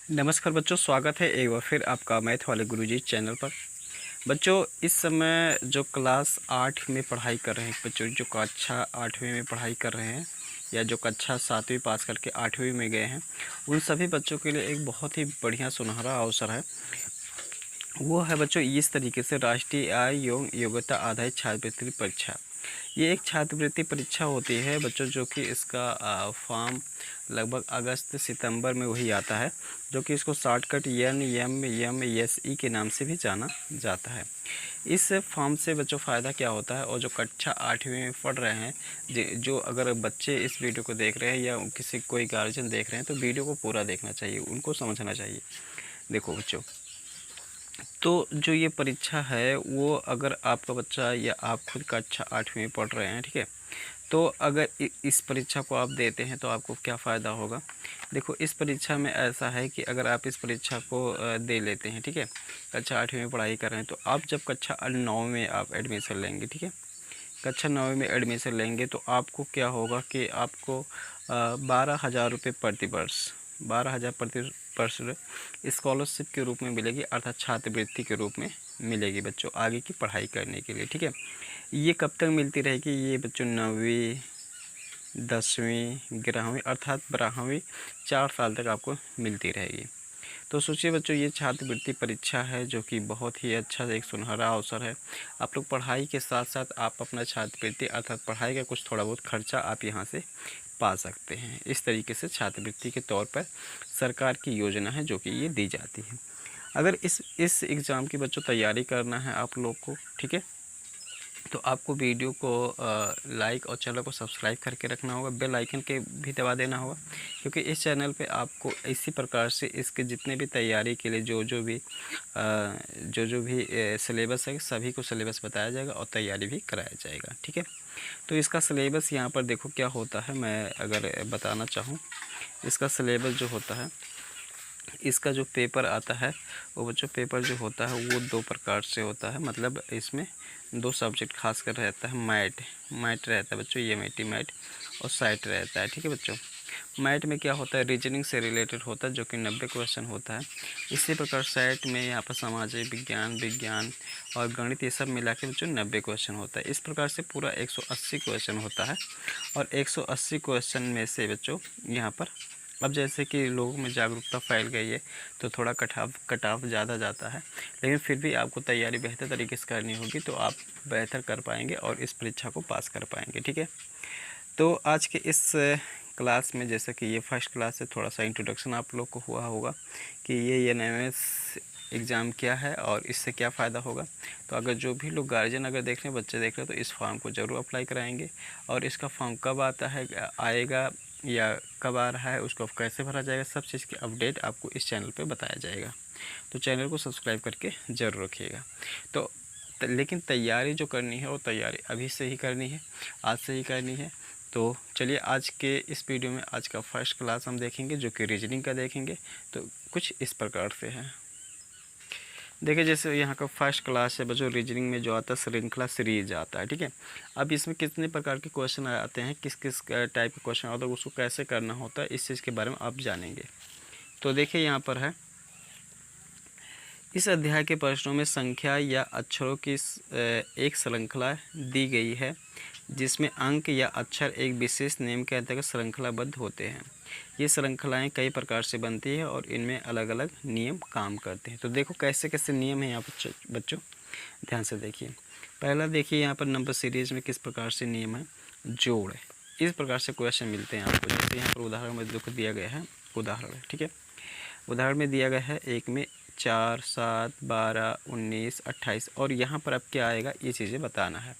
नमस्कार बच्चों, स्वागत है एक बार फिर आपका मैथ वाले गुरुजी चैनल पर। बच्चों, इस समय जो क्लास 8 में पढ़ाई कर रहे हैं बच्चों, जो कक्षा 8वीं में पढ़ाई कर रहे हैं या जो कक्षा 7वीं पास करके 8वीं में गए हैं, उन सभी बच्चों के लिए एक बहुत ही बढ़िया सुनहरा अवसर है। वो है बच्चों इस तरीके से राष्ट्रीय आय एवं योग्यता आधारित छात्रवृत्ति परीक्षा। ये एक छात्रवृत्ति परीक्षा होती है बच्चों, जो कि इसका फॉर्म लगभग अगस्त सितंबर में वही आता है, जो कि इसको शॉर्टकट NMMSE के नाम से भी जाना जाता है। इस फॉर्म से बच्चों फ़ायदा क्या होता है, और जो कक्षा 8वीं में पढ़ रहे हैं, जो अगर बच्चे इस वीडियो को देख रहे हैं या किसी कोई गार्जियन देख रहे हैं, तो वीडियो को पूरा देखना चाहिए, उनको समझना चाहिए। देखो बच्चों, तो जो ये परीक्षा है वो अगर आपका बच्चा या आप खुद कक्षा 8वीं में पढ़ रहे हैं, ठीक है, तो अगर इस परीक्षा को आप देते हैं तो आपको क्या फ़ायदा होगा। देखो, इस परीक्षा में ऐसा है कि अगर आप इस परीक्षा को दे लेते हैं, ठीक है, कक्षा 8वीं में पढ़ाई कर रहे हैं, तो आप जब कक्षा 9 में आप एडमिशन लेंगे, ठीक है, कक्षा 9 में एडमिशन लेंगे, तो आपको क्या होगा कि आपको 12,000 रुपये प्रति वर्ष 12,000 प्रति वर्ष स्कॉलरशिप के रूप में मिलेगी, अर्थात छात्रवृत्ति के रूप में मिलेगी बच्चों, आगे की पढ़ाई करने के लिए। ठीक है, ये कब तक मिलती रहेगी? ये बच्चों 9वीं 10वीं 11वीं अर्थात 12वीं 4 साल तक आपको मिलती रहेगी। तो सोचिए बच्चों, ये छात्रवृत्ति परीक्षा है जो कि बहुत ही अच्छा एक सुनहरा अवसर है। आप लोग पढ़ाई के साथ साथ आप अपना छात्रवृत्ति अर्थात पढ़ाई का कुछ थोड़ा बहुत खर्चा आप यहाँ से पा सकते हैं। इस तरीके से छात्रवृत्ति के तौर पर सरकार की योजना है जो कि ये दी जाती है। अगर इस एग्ज़ाम की बच्चों तैयारी करना है आप लोग को, ठीक है, तो आपको वीडियो को लाइक और चैनल को सब्सक्राइब करके रखना होगा, बेल आइकन के भी दबा देना होगा, क्योंकि इस चैनल पे आपको इसी प्रकार से इसके जितने भी तैयारी के लिए जो जो भी सिलेबस है, सभी को सिलेबस बताया जाएगा और तैयारी भी कराया जाएगा। ठीक है, तो इसका सिलेबस यहाँ पर देखो क्या होता है, मैं अगर बताना चाहूँ, इसका सिलेबस जो होता है, इसका जो पेपर आता है वो बच्चों पेपर जो होता है वो 2 प्रकार से होता है। मतलब इसमें 2 सब्जेक्ट खासकर रहता है। मैथ रहता है बच्चों, मैथ और साइट रहता है। ठीक है बच्चों, मैथ में क्या होता है, रीजनिंग से रिलेटेड होता है जो कि 90 क्वेश्चन होता है। इसी प्रकार साइट में यहाँ पर सामाजिक विज्ञान और गणित ये सब मिला के बच्चों 90 क्वेश्चन होता है। इस प्रकार से पूरा 180 क्वेश्चन होता है, और 180 क्वेश्चन में से बच्चों यहाँ पर अब जैसे कि लोगों में जागरूकता फैल गई है तो थोड़ा कटाव ज़्यादा जाता है, लेकिन फिर भी आपको तैयारी बेहतर तरीके से करनी होगी तो आप बेहतर कर पाएंगे और इस परीक्षा को पास कर पाएंगे। ठीक है, तो आज के इस क्लास में जैसे कि ये फर्स्ट क्लास है, थोड़ा सा इंट्रोडक्शन आप लोग को हुआ होगा कि ये NMS एग्ज़ाम क्या है और इससे क्या फ़ायदा होगा। तो अगर जो भी लोग गार्जियन अगर देख रहे हैं, बच्चे देख रहे हैं, तो इस फॉर्म को ज़रूर अप्लाई कराएंगे। और इसका फॉर्म कब आता है, आएगा या कब आ रहा है, उसको कैसे भरा जाएगा, सब चीज़ की अपडेट आपको इस चैनल पे बताया जाएगा। तो चैनल को सब्सक्राइब करके ज़रूर रखिएगा। तो लेकिन तैयारी जो करनी है वो तैयारी अभी से ही करनी है, आज से ही करनी है। तो चलिए आज के इस वीडियो में आज का फर्स्ट क्लास हम देखेंगे जो कि रीजनिंग का देखेंगे। तो कुछ इस प्रकार से है, देखिए जैसे यहाँ का फर्स्ट क्लास है बच्चों, रीजनिंग में जो आता है श्रृंखला सीरीज आता है। ठीक है, अब इसमें कितने प्रकार के क्वेश्चन आते हैं, किस किस टाइप के क्वेश्चन आते हैं, उसको कैसे करना होता है, इस चीज़ के बारे में आप जानेंगे। तो देखिए यहाँ पर है, इस अध्याय के प्रश्नों में संख्या या अक्षरों की एक श्रृंखला दी गई है जिसमें अंक या अक्षर एक विशेष नियम के अंतर्गत श्रृंखलाबद्ध होते हैं। ये श्रृंखलाएं कई प्रकार से बनती है और इनमें अलग अलग नियम काम करते हैं। तो देखो कैसे कैसे नियम हैं यहाँ पर बच्चों, ध्यान से देखिए। पहला देखिए यहाँ पर नंबर सीरीज में किस प्रकार से नियम है, जोड़ है, इस प्रकार से क्वेश्चन मिलते हैं आपको। जैसे यहाँ पर उदाहरण में दुख दिया गया है, उदाहरण है, ठीक है, उदाहरण में दिया गया है एक में 4, 7, 12, 19, 28 और यहाँ पर अब क्या आएगा ये चीज़ें बताना है।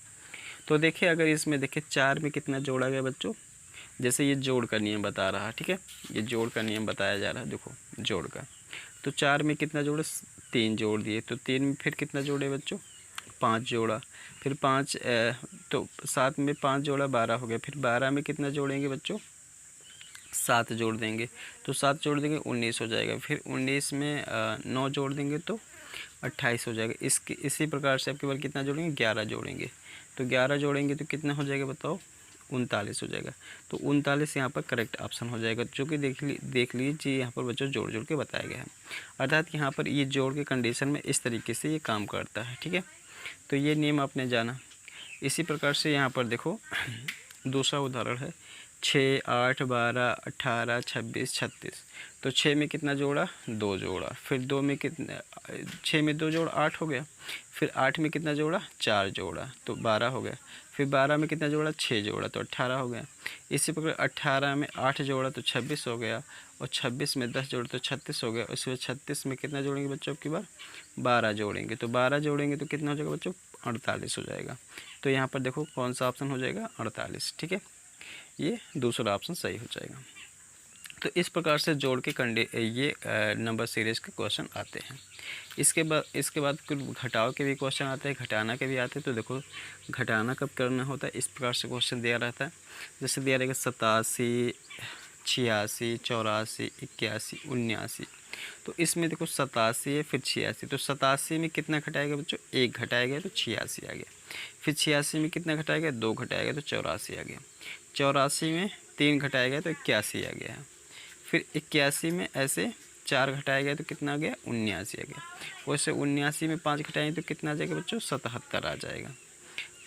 तो देखिए अगर इसमें देखिए 4 में कितना जोड़ा गया बच्चों, जैसे ये जोड़ का नियम बता रहा है, ठीक है, ये जोड़ का नियम बताया जा रहा है, देखो जोड़ का। तो 4 में कितना जोड़े, 3 जोड़ दिए, तो 3 में फिर कितना जोड़े बच्चों, 5 जोड़ा, फिर 5 तो 7 में 5 जोड़ा 12 हो गया, फिर 12 में कितना जोड़ेंगे बच्चों, 7 जोड़ देंगे, तो 7 जोड़ देंगे 19 हो जाएगा, फिर 19 में 9 जोड़ देंगे तो 28 हो जाएगा। इसी प्रकार से अब केवल कितना जोड़ेंगे, 11 जोड़ेंगे, तो 11 जोड़ेंगे तो कितना हो जाएगा बताओ, 39 हो जाएगा। तो 39 यहाँ पर करेक्ट ऑप्शन हो जाएगा, जो कि देख लीजिए यहाँ पर बच्चों जोड़ के बताया गया है। अर्थात यहाँ पर ये जोड़ के कंडीशन में इस तरीके से ये काम करता है, ठीक है। तो ये नियम आपने जाना। इसी प्रकार से यहाँ पर देखो दूसरा उदाहरण है 6, 8, 12, 18, 26, 36। तो 6 में कितना जोड़ा, 2 जोड़ा। फिर 2 में कितना, 6 में 2 जोड़ा 8 हो गया। फिर 8 में कितना जोड़ा, 4 जोड़ा, तो 12 हो गया। फिर 12 में कितना जोड़ा, 6 जोड़ा, तो 18 हो गया। इसी प्रकार 18 में 8 जोड़ा तो 26 हो गया, और 26 में 10 जोड़ा तो 36 हो गया। उसके बाद 36 में कितना जोड़ेंगे बच्चों, अब की बार 12 जोड़ेंगे। तो 12 जोड़ेंगे तो कितना हो जाएगा बच्चों, 48 हो जाएगा। तो यहाँ पर देखो कौन सा ऑप्शन हो जाएगा, 48, ठीक है। ये दूसरा ऑप्शन सही हो जाएगा। तो इस प्रकार से जोड़ के ये नंबर सीरीज के क्वेश्चन आते हैं। इसके बाद कुछ घटाव के भी क्वेश्चन आते हैं, घटाना के भी आते हैं। तो देखो घटाना कब करना होता है, इस प्रकार से क्वेश्चन दिया रहता है। जैसे दिया रहेगा 87, 86, 84, 81, 79। तो इसमें देखो 87 है, फिर 86। तो 87 में कितना घटाएगा बच्चों, 1 घटाएगा तो 86 आ गया। फिर 86 में कितना घटाएगा, 2 घटाएगा तो 84 आ गया। 84 में 3 घटाएगा तो 81 आ गया। फिर 81 में ऐसे 4 घटाया गया तो कितना आ गया, 79 आ गया। वैसे 79 में 5 घटाएंगे तो कितना आ जाएगा बच्चों, 77 आ जाएगा,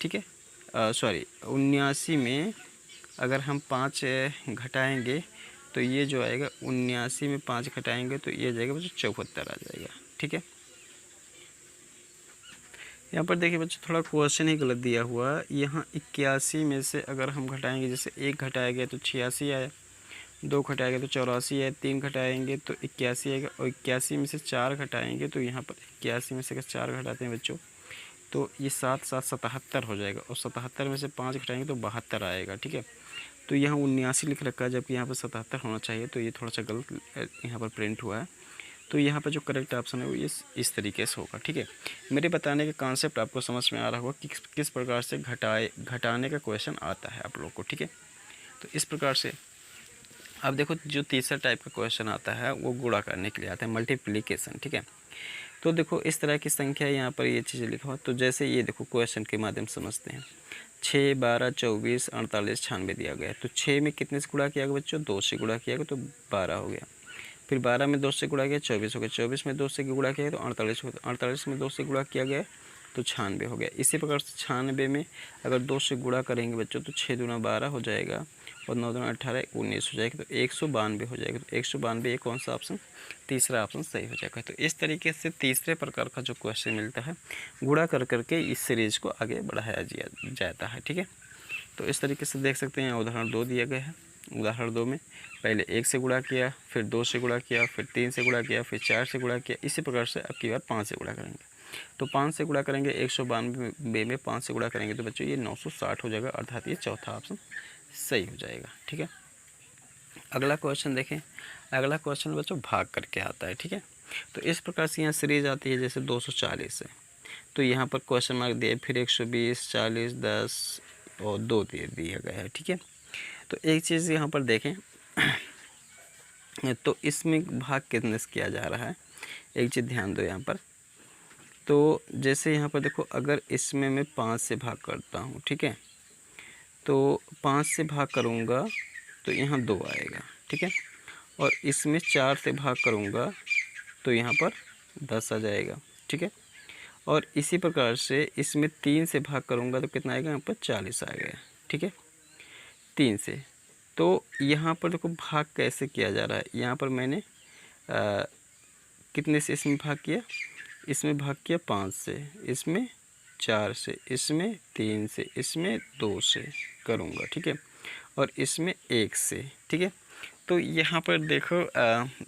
ठीक है। सॉरी 79 में अगर हम 5 घटाएंगे तो ये जो आएगा, 79 में 5 घटाएंगे तो ये जाएगा बच्चों 74 आ जाएगा, ठीक है। यहाँ पर देखिए बच्चों थोड़ा क्वेश्चन ही गलत दिया हुआ। यहाँ 81 में से अगर हम घटाएंगे, जैसे 1 घटाया गया तो 86 आया, 2 घटाएंगे तो 84 है, 3 घटाएंगे तो 81 आएगा, और 81 में से 4 घटाएंगे तो यहाँ पर 81 में से अगर 4 घटाते हैं बच्चों तो ये 7 7 77 हो जाएगा, और 77 में से 5 घटाएंगे तो 72 आएगा, ठीक है। तो यहाँ 79 लिख रखा है, जबकि यहाँ पर 77 होना चाहिए, तो ये थोड़ा सा गलत यहाँ पर प्रिंट हुआ है। तो यहाँ पर जो करेक्ट ऑप्शन है वो इस तरीके से होगा, ठीक है। मेरे बताने का कॉन्सेप्ट आपको समझ में आ रहा होगा कि किस प्रकार से घटाने का क्वेश्चन आता है आप लोग को, ठीक है। तो इस प्रकार से अब देखो जो तीसरा टाइप का क्वेश्चन आता है वो गुणा करने के लिए आता है, मल्टीप्लिकेशन, ठीक है। तो देखो इस तरह की संख्या यहाँ पर ये चीज़ें लिखा हो। तो जैसे ये देखो क्वेश्चन के माध्यम से समझते हैं। 6, 12, 24, 48, 96 दिया गया है। तो 6 में कितने से गुणा किया गया बच्चों, 2 से गुणा किया गया तो 12 हो गया। फिर 12 में 2 से गुणा किया 24 हो गया। 24 में 2 से गुणा किया तो 48 हो गया। 48 में 2 से गुणा किया गया तो 96 हो गया। इसी प्रकार से 96 में अगर 2 से गुणा करेंगे बच्चों तो 6 दूना 12 हो जाएगा, और 9 दूना 18, 19 हो जाएगा, तो 192 हो जाएगा। तो 192 ये कौन सा ऑप्शन, तीसरा ऑप्शन सही हो जाएगा। तो इस तरीके से तीसरे प्रकार का जो क्वेश्चन मिलता है गुणा कर करके इस सीरीज को आगे बढ़ाया जाता है, ठीक है। तो इस तरीके से देख सकते हैं उदाहरण 2 दिया गया है। उदाहरण 2 में पहले 1 से गुणा किया, फिर 2 से गुणा किया, फिर 3 से गुणा किया, फिर 4 से गुणा किया। इसी प्रकार से अब की बार 5 से गुणा करेंगे। तो 5 से गुणा करेंगे 192 में 5 से गुणा करेंगे तो बच्चों ये 960 हो जाएगा, अर्थात ये चौथा ऑप्शन सही हो जाएगा, ठीक है। अगला क्वेश्चन देखें। अगला क्वेश्चन बच्चों भाग करके आता है, ठीक है। तो इस प्रकार से यहाँ सीरीज आती है, जैसे 240 है तो यहाँ पर क्वेश्चन मार्क दिए, फिर 120, 40, 10 और 2 दिया गया है, ठीक है। तो एक चीज़ यहाँ पर देखें तो इसमें भाग कितने से किया जा रहा है, एक चीज़ ध्यान दो यहाँ पर। तो जैसे यहाँ पर देखो अगर इसमें मैं 5 से भाग करता हूँ, ठीक है, तो 5 से भाग करूँगा तो यहाँ 2 आएगा, ठीक है। और इसमें 4 से भाग करूँगा तो यहाँ पर 10 आ जाएगा, ठीक है। और इसी प्रकार से इसमें 3 से भाग करूँगा तो कितना आएगा, यहाँ पर 40 आ गया, ठीक है, 3 से। तो यहाँ पर देखो भाग कैसे किया जा रहा है। यहाँ पर मैंने कितने से इसमें भाग किया, इसमें भाग किया 5 से, इसमें 4 से, इसमें 3 से, इसमें 2 से करूँगा, ठीक है, और इसमें 1 से, ठीक है। तो यहाँ पर देखो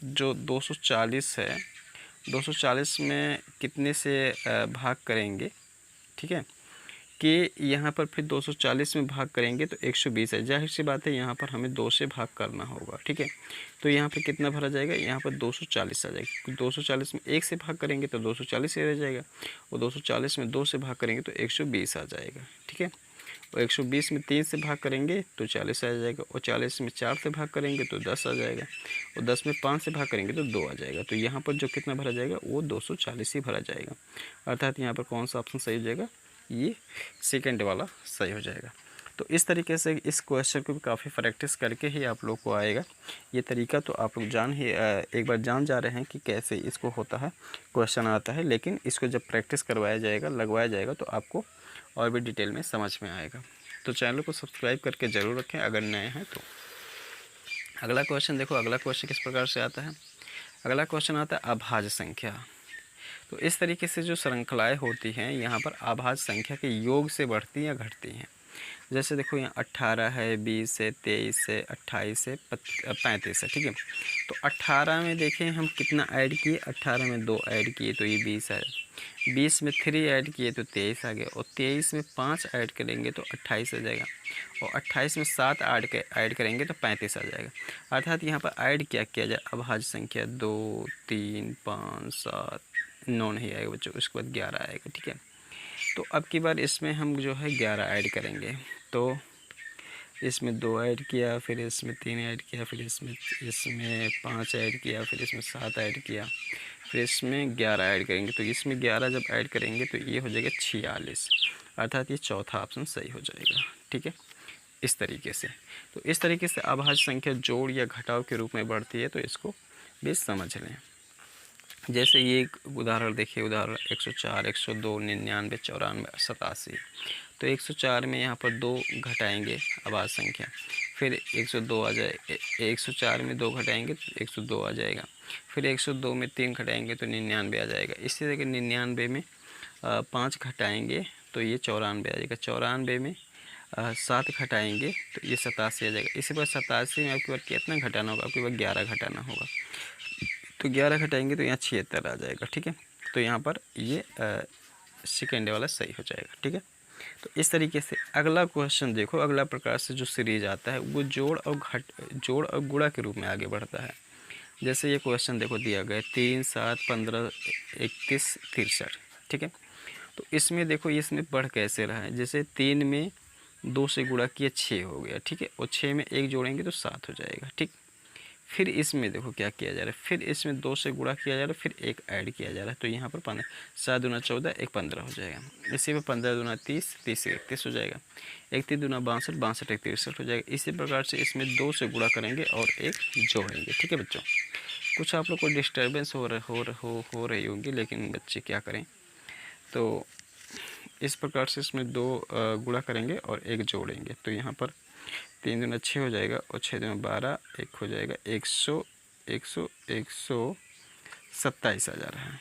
जो 240 है, 240 में कितने से भाग करेंगे, ठीक है, कि यहाँ पर फिर 240 में भाग करेंगे तो 120 है। जाहिर सी बात है यहाँ पर हमें 2 से भाग करना होगा, ठीक है। तो यहाँ पर कितना भरा जाएगा, यहाँ पर 240 आ जाएगा। 240 में 1 से भाग करेंगे तो 240 रह जाएगा, और 240 में 2 से भाग करेंगे तो 120 आ जाएगा, ठीक है। और 120 में 3 से भाग करेंगे तो 40 आ जाएगा, और 40 में 4 से भाग करेंगे तो 10 आ जाएगा, और 10 में 5 से भाग करेंगे तो 2 आ जाएगा। तो यहाँ पर जो कितना भरा जाएगा वो 240 ही भरा जाएगा, अर्थात यहाँ पर कौन सा ऑप्शन सही हो जाएगा, ये सेकंड वाला सही हो जाएगा। तो तो इस तरीके से इस क्वेश्चन को भी काफ़ी प्रैक्टिस करके ही आप लोग को आएगा ये तरीका। तो आप लोग एक बार जान जा रहे हैं कि कैसे इसको होता है, क्वेश्चन आता है, लेकिन इसको जब प्रैक्टिस करवाया जाएगा, लगवाया जाएगा, तो आपको और भी डिटेल में समझ में आएगा। तो चैनल को सब्सक्राइब करके ज़रूर रखें अगर नए हैं तो। अगला क्वेश्चन देखो, अगला क्वेश्चन किस प्रकार से आता है। अगला क्वेश्चन आता है अभाज्य संख्या। तो इस तरीके से जो श्रृंखलाएँ होती हैं यहाँ पर अभाज्य संख्या के योग से बढ़ती या घटती हैं। जैसे देखो यहाँ 18 है, 20 है, 23 है, 28 है, 35 है, ठीक है। तो 18 में देखें हम कितना ऐड किए, 18 में 2 ऐड किए तो ये 20 है, 20 में 3 ऐड किए तो 23 आ गया, और 23 में 5 ऐड करेंगे तो 28 आ जाएगा, और 28 में 7 ऐड करेंगे तो 35 आ जाएगा। अर्थात यहाँ पर ऐड क्या किया जाए, अभाज्य संख्या 2, 3, 5, 7, 9 नहीं आएगा बच्चों, उसके बाद 11 आएगा, ठीक है। तो अब की बार इसमें हम जो है 11 ऐड करेंगे, तो इसमें 2 ऐड किया, फिर इसमें 3 ऐड किया, फिर इसमें 5 ऐड किया, फिर इसमें 7 ऐड किया, फिर इसमें 11 ऐड करेंगे। तो इसमें 11 जब ऐड करेंगे तो ये हो जाएगा 46, अर्थात ये चौथा ऑप्शन सही हो जाएगा, ठीक है। इस तरीके से, तो इस तरीके से अभाज्य संख्या जोड़ या घटाव के रूप में बढ़ती है, तो इसको भी समझ लें। जैसे ये एक उदाहरण देखिए, उदाहरण 104, 102, 99, 94, 87। तो 104 में यहाँ पर 2 घटाएंगे अभाज्य संख्या, फिर 102 आ जाए, 104 में 2 घटाएंगे तो 102 आ जाएगा, फिर 102 में 3 घटाएंगे तो 99 आ जाएगा। इसी तरह 99 में 5 घटाएंगे तो ये 94 आ जाएगा, 94 में 7 घटाएंगे तो ये 87 आ जाएगा। इसी पर 87 में आपके बार कितना घटाना होगा, आपके बार 11 घटाना होगा, तो 11 घटाएंगे तो यहाँ 76 आ जाएगा, ठीक है। तो यहाँ पर ये सेकेंड वाला सही हो जाएगा, ठीक है। तो इस तरीके से अगला क्वेश्चन देखो, अगला प्रकार से जो सीरीज आता है वो जोड़ और गुणा के रूप में आगे बढ़ता है। जैसे ये क्वेश्चन देखो दिया गया 3, 7, 15, 31, 63, ठीक है। तो इसमें देखो इसमें बढ़ कैसे रहा है, जैसे 3 में 2 से गुणा किया 6 हो गया, ठीक है, और 6 में 1 जोड़ेंगे तो 7 हो जाएगा, ठीक। फिर इसमें देखो क्या किया जा रहा है, फिर इसमें 2 से गुणा किया जा रहा है, फिर 1 ऐड किया जा रहा है, तो यहाँ पर 15, 7 दूना 14, 1 15 हो जाएगा। इसी में 15 दूना 30, 30 से 31 हो जाएगा, 31 दूना 62, 62 एक 63 हो जाएगा। इसी प्रकार से इसमें 2 से गुणा करेंगे और 1 जोड़ेंगे, ठीक है बच्चों। कुछ आप लोग को डिस्टर्बेंस हो रही होगी, लेकिन बच्चे क्या करें, तो इस प्रकार से इसमें 2 गुणा करेंगे और 1 जोड़ेंगे, तो यहाँ पर 3 दूना 6 हो जाएगा, और 6 दूना 12, 1 हो जाएगा, 127 आ जा रहा है,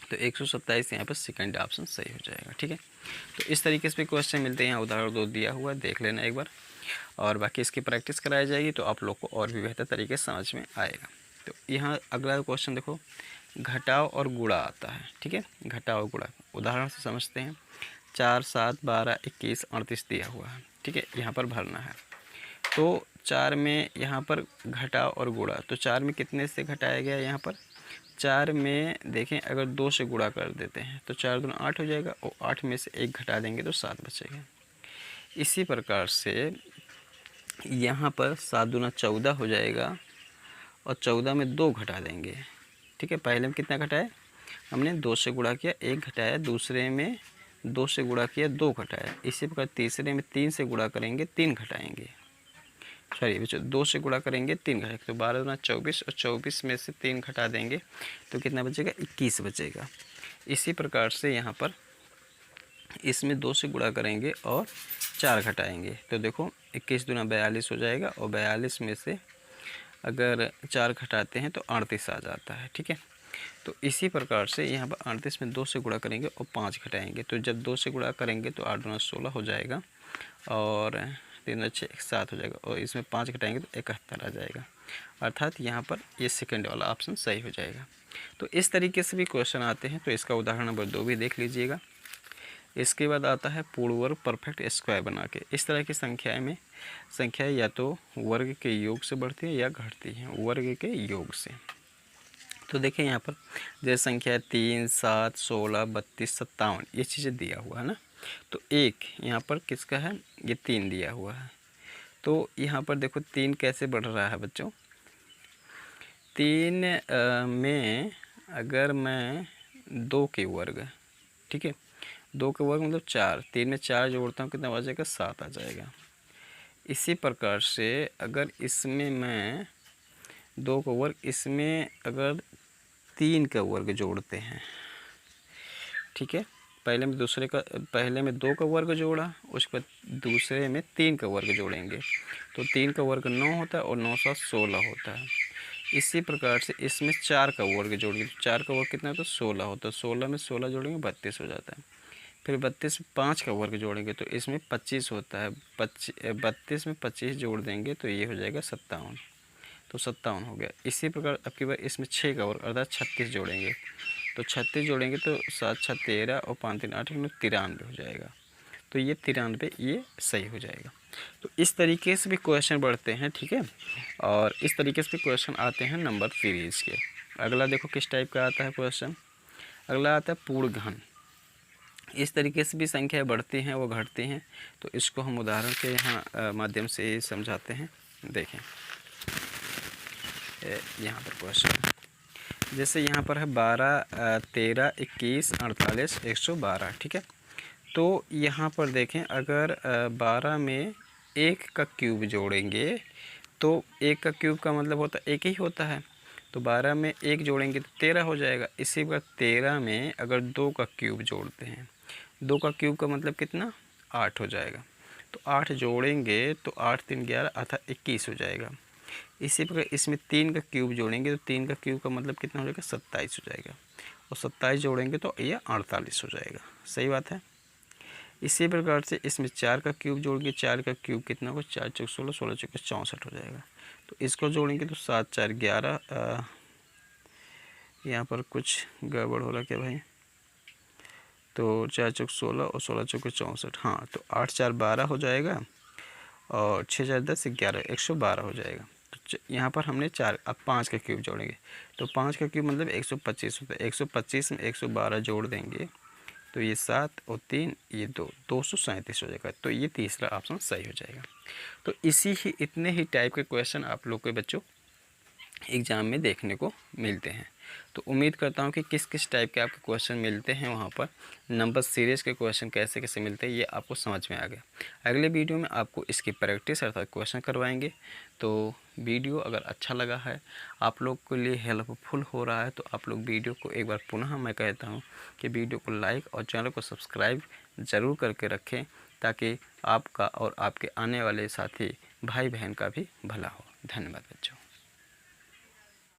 तो 127 यहाँ पर सेकंड ऑप्शन सही हो जाएगा, ठीक है। तो इस तरीके से भी क्वेश्चन मिलते हैं, यहाँ उदाहरण 2 दिया हुआ, देख लेना एक बार, और बाकी इसकी प्रैक्टिस कराई जाएगी तो आप लोग को और भी बेहतर तरीके से समझ में आएगा। तो यहाँ अगला क्वेश्चन देखो, घटाव और गुणा आता है, ठीक है। घटाव और गुणा उदाहरण से समझते हैं। 4, 7, 12, 21, 38 दिया हुआ है, ठीक है, यहाँ पर भरना है। तो 4 में यहाँ पर घटाव और गुणा, तो 4 में कितने से घटाया गया, यहाँ पर 4 में देखें अगर 2 से गुणा कर देते हैं तो 4 दूना 8 हो जाएगा, और 8 में से 1 घटा देंगे तो 7 बचेगा। इसी प्रकार से यहाँ पर 7 दूना 14 हो जाएगा, और 14 में 2 घटा देंगे, ठीक है। पहले में कितना घटाया, हमने 2 से गुणा किया, 1 घटाया, दूसरे में 2 से गुणा किया, 2 घटाया। इसी प्रकार तीसरे में 3 से गुणा करेंगे, 3 घटाएंगे, सॉरी बच्चों 2 से गुणा करेंगे, 3 घटाएंगे, तो 12 दूना 24, और 24 में से 3 घटा देंगे तो कितना बचेगा, 21 बचेगा। इसी प्रकार से यहाँ पर इसमें 2 से गुणा करेंगे और 4 घटाएंगे, तो देखो 21 दूना 42 हो जाएगा, और 42 में से अगर 4 घटाते हैं तो 38 आ जाता है, ठीक है। तो इसी प्रकार से यहाँ पर 38 में 2 से गुणा करेंगे और 5 घटाएंगे, तो जब 2 से गुणा करेंगे तो 8 दूना 16 हो जाएगा, और 3 दूना 6, 7 हो जाएगा, और इसमें 5 घटाएंगे तो 71 आ जाएगा। अर्थात यहाँ पर ये सेकंड वाला ऑप्शन सही हो जाएगा। तो इस तरीके से भी क्वेश्चन आते हैं, तो इसका उदाहरण नंबर 2 भी देख लीजिएगा। इसके बाद आता है पूर्ण वर्ग परफेक्ट स्क्वायर बना के। इस तरह की संख्या या तो वर्ग के योग से बढ़ती है या घटती है, वर्ग के योग से। तो देखिए यहाँ पर जैसे संख्या 3, 7, 16, 32, 57 ये चीज़ें दिया हुआ है ना। तो एक यहाँ पर किसका है, ये 3 दिया हुआ है। तो यहाँ पर देखो 3 कैसे बढ़ रहा है बच्चों, 3 में अगर मैं 2 के वर्ग, ठीक है, 2 का वर्ग मतलब 4, 3 में 4 जोड़ता हूँ कितना आ जाएगा 7 आ जाएगा। इसी प्रकार से अगर इसमें मैं 2 का वर्ग, इसमें अगर 3 का वर्ग जोड़ते हैं, ठीक है, पहले में 2 का वर्ग जोड़ा, उसके बाद दूसरे में 3 का वर्ग जोड़ेंगे तो 3 का वर्ग 9 होता है और 9 7 16 होता है। इसी प्रकार से इसमें 4 का वर्ग जोड़ेंगे तो 4 का वर्ग कितना होता है 16 होता है, 16 में 16 जोड़ेंगे 32 हो जाता है। फिर 32 में 5 का वर्ग जोड़ेंगे तो इसमें 25 होता है, 32 में 25 जोड़ देंगे तो ये हो जाएगा 57, तो 57 हो गया। इसी प्रकार अब की बार इसमें 6 का वर्ग अर्थात 36 जोड़ेंगे तो 36 जोड़ेंगे तो 7 6 13 और 5 3 8 93 हो जाएगा। तो ये 93 ये सही हो जाएगा। तो इस तरीके से भी क्वेश्चन बढ़ते हैं, ठीक है। और इस तरीके से भी क्वेश्चन आते हैं नंबर सीरीज़ के। अगला देखो किस टाइप का आता है क्वेश्चन। अगला आता है पूर्ण घन। इस तरीके से भी संख्या बढ़ती हैं वो घटती हैं, तो इसको हम उदाहरण के यहाँ माध्यम से समझाते हैं। देखें यहाँ पर क्वेश्चन, जैसे यहाँ पर है 12 13 21 48 112, ठीक है। तो यहाँ पर देखें अगर 12 में 1 का क्यूब जोड़ेंगे तो 1 का क्यूब का मतलब होता है 1 ही होता है, तो 12 में 1 जोड़ेंगे तो 13 हो जाएगा। इसी प्रकार 13 में अगर 2 का क्यूब जोड़ते हैं, 2 का क्यूब का मतलब कितना 8 हो जाएगा, तो 8 जोड़ेंगे तो 8 3 11 अर्थात 21 हो जाएगा। इसी प्रकार इसमें 3 का क्यूब जोड़ेंगे तो 3 का क्यूब का मतलब कितना हो जाएगा 27 हो जाएगा, और 27 जोड़ेंगे तो ये 48 हो जाएगा। सही बात है। इसी प्रकार से इसमें 4 का क्यूब जोड़ेंगे, 4 का क्यूब कितना होगा 4 चौक 16 16 चौक 64 हो जाएगा। तो इसको जोड़ेंगे तो 7 4 11, यहाँ पर कुछ गड़बड़ हो रहा क्या भाई, तो 4 चौक 16 और 16 चौक 64, हाँ, तो 8 4 12 हो जाएगा और 6 4 10 11 112 हो जाएगा। तो यहाँ पर हमने 4 अब 5 का क्यूब जोड़ेंगे तो 5 का क्यूब मतलब 125 होता है, 125 में 112 जोड़ देंगे तो ये 7 और 3 ये 2 237 हो जाएगा। तो ये तीसरा ऑप्शन सही हो जाएगा। तो इतने ही टाइप के क्वेश्चन आप लोग के बच्चों एग्ज़ाम में देखने को मिलते हैं। तो उम्मीद करता हूँ कि किस किस टाइप के आपके क्वेश्चन मिलते हैं, वहाँ पर नंबर सीरीज़ के क्वेश्चन कैसे कैसे मिलते हैं ये आपको समझ में आ गया। अगले वीडियो में आपको इसकी प्रैक्टिस अर्थात क्वेश्चन करवाएंगे। तो वीडियो अगर अच्छा लगा है, आप लोग के लिए हेल्पफुल हो रहा है, तो आप लोग वीडियो को एक बार पुनः मैं कहता हूँ कि वीडियो को लाइक और चैनल को सब्सक्राइब ज़रूर करके रखें, ताकि आपका और आपके आने वाले साथी भाई बहन का भी भला हो। धन्यवाद बच्चों।